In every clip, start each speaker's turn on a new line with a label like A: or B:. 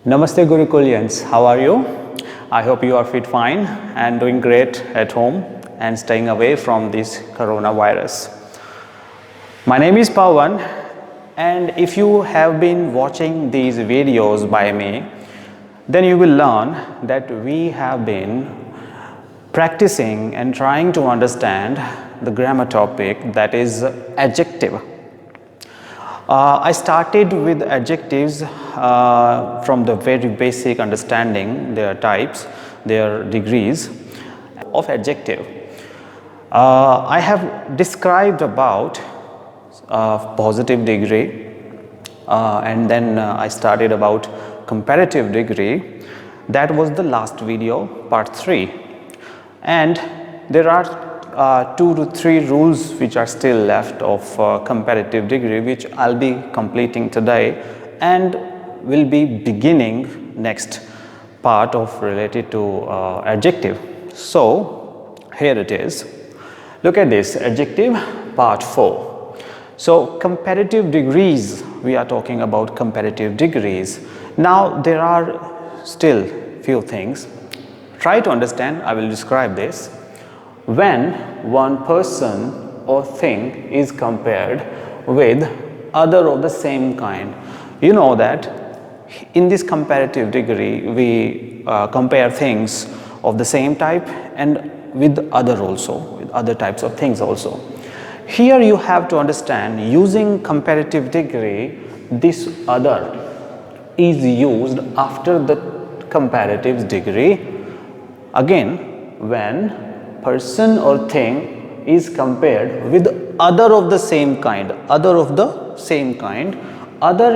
A: Namaste Gurukulians, how are you? I hope you are fit fine and doing great at home and staying away from this coronavirus. My name is Pawan, and if you have been watching these videos by me, then you will learn that we have been practicing and trying to understand the grammar topic, that is adjective. I started with adjectives from the very basic understanding their types, their degrees of adjective. I have described about positive degree and then I started about comparative degree. That was the last video, part 3, and there are 2 to 3 rules which are still left of comparative degree, which I'll be completing today and will be beginning next part of related to adjective. So here it is. Look at this, adjective part 4. So comparative degrees, we are talking about comparative degrees. Now there are still few things. Try to understand, I will describe this. When one person or thing is compared with other of the same kind, you know that in this comparative degree we compare things of the same type and with other also, with other types of things also. Here you have to understand, using comparative degree, this other is used after the comparative degree. Again, when person or thing is compared with other of the same kind, other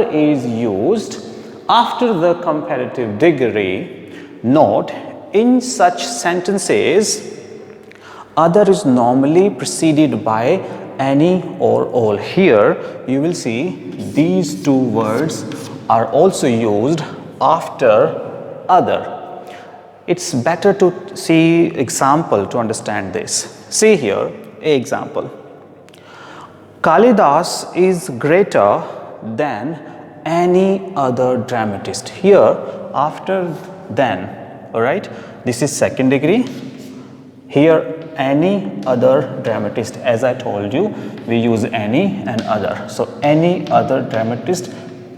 A: is used after the comparative degree. Note, in such sentences, other is normally preceded by any or all. Here you will see these two words are also used after other. It's better to see example to understand this. See here, a example. Kalidas is greater than any other dramatist. Here, after then, alright, this is second degree. Here, any other dramatist. As I told you, we use any and other. So, any other dramatist,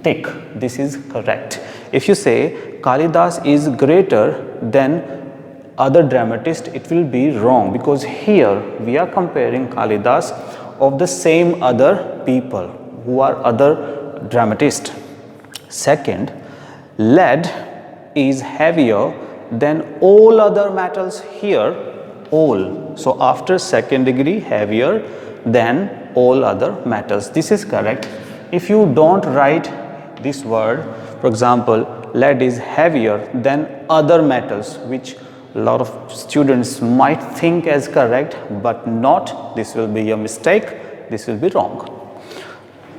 A: tick. This is correct. If you say Kalidas is greater than other dramatist, it will be wrong, because here we are comparing Kalidas of the same other people who are other dramatist. Second, lead is heavier than all other metals. Here, all. So after second degree, heavier than all other metals. This is correct. If you don't write this word, for example, lead is heavier than other metals, which a lot of students might think as correct, but not. This will be a mistake. This will be wrong.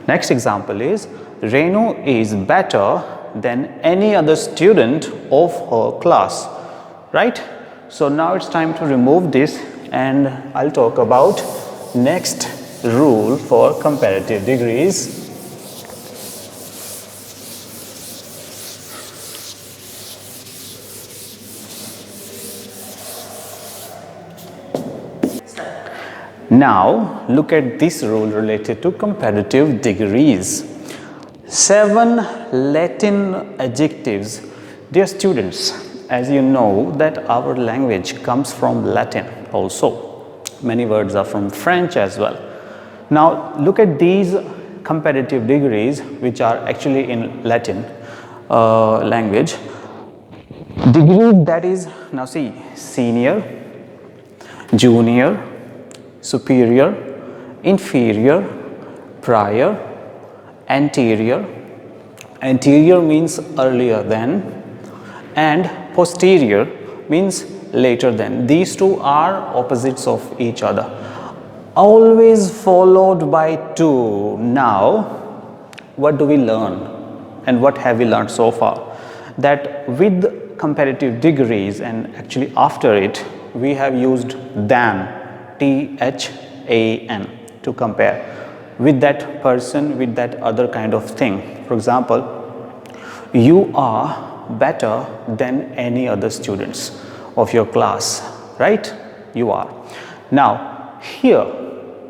A: Next example is, Renu is better than any other student of her class. Right? So now it's time to remove this, and I'll talk about next rule for comparative degrees. Now look at this rule related to comparative degrees. 7 Latin adjectives. Dear students, as you know that our language comes from Latin also. Many words are from French as well. Now look at these comparative degrees, which are actually in Latin language. Degrees, that is, now see, senior, junior, superior, inferior, prior, anterior. Anterior means earlier than, and posterior means later than. These two are opposites of each other, always followed by 2. Now what do we learn, and what have we learned so far? That with comparative degrees, and actually after it, we have used than, THAN, to compare with that person, with that other kind of thing. For example, you are better than any other students of your class, right? You are. Now here,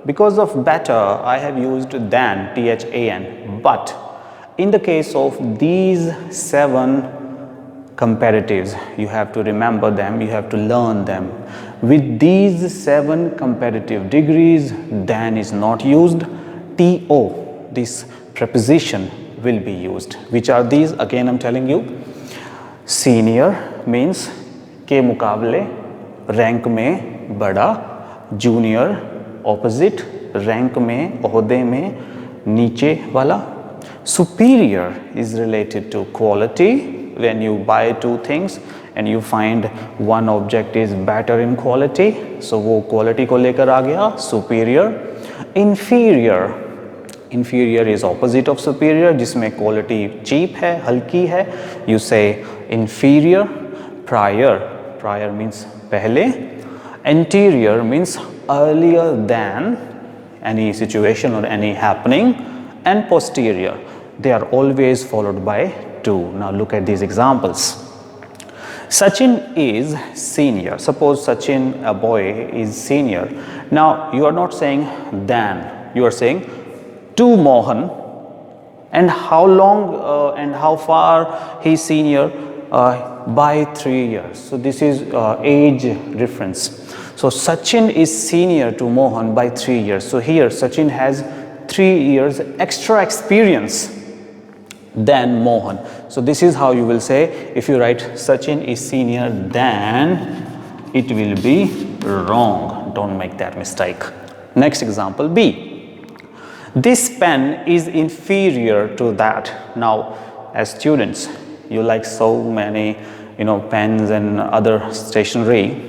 A: because of better, I have used than, THAN, but in the case of these 7 comparatives, you have to remember them, you have to learn them. With these 7 comparative degrees, than is not used. TO, this preposition, will be used. Which are these? Again, I'm telling you. Senior means के मुकाबले rank में बड़ा, junior opposite rank में, ओहदे में नीचे वाला. Superior is related to quality. When you buy 2 things and you find one object is better in quality, so वो quality को लेकर आ गया, superior. Inferior, inferior is opposite of superior, जिसमें quality cheap है, हल्की है, you say inferior. Prior, prior means पहले. Anterior means earlier than any situation or any happening. And posterior, they are always followed by 2. Now look at these examples. Sachin is senior. Suppose Sachin, a boy, is senior. Now you are not saying than, you are saying to Mohan. And how long and how far he is senior? By 3 years. So this is age difference. So Sachin is senior to Mohan by 3 years. So here Sachin has 3 years extra experience than Mohan. So this is how you will say, if you write Sachin is senior than, it will be wrong. Don't make that mistake. Next example, B. This pen is inferior to that. Now, as students, you like so many, pens and other stationery,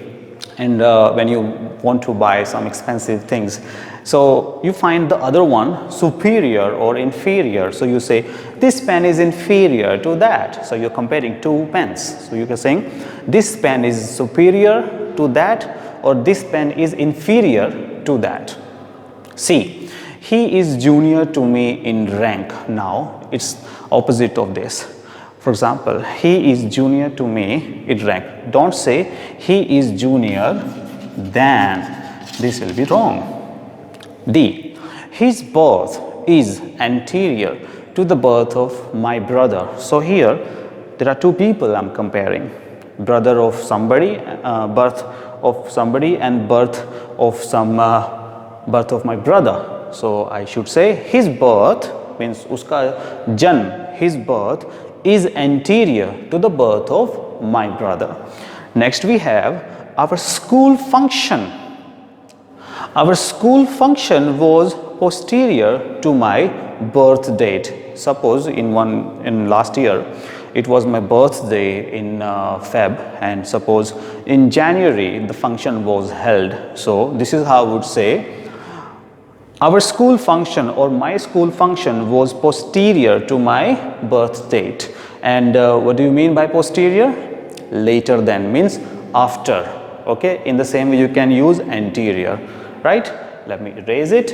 A: and when you want to buy some expensive things, so you find the other one superior or inferior. So you say this pen is inferior to that. So you're comparing 2 pens. So you can say this pen is superior to that, or this pen is inferior to that. C. He is junior to me in rank. Now it's opposite of this. For example, he is junior to me in rank. Don't say he is junior than. This will be wrong. D. His birth is anterior to the birth of my brother. So here there are 2 people I'm comparing. Brother of somebody, birth of somebody, and birth of my brother. So I should say his birth means uska janm, his birth is anterior to the birth of my brother. Next we have our school function. Our school function was posterior to my birth date. Suppose in last year it was my birthday in Feb, and suppose in January the function was held. So this is how I would say our school function or my school function was posterior to my birth date. And what do you mean by posterior? Later than means after. Okay, in the same way you can use anterior, right? Let me erase it.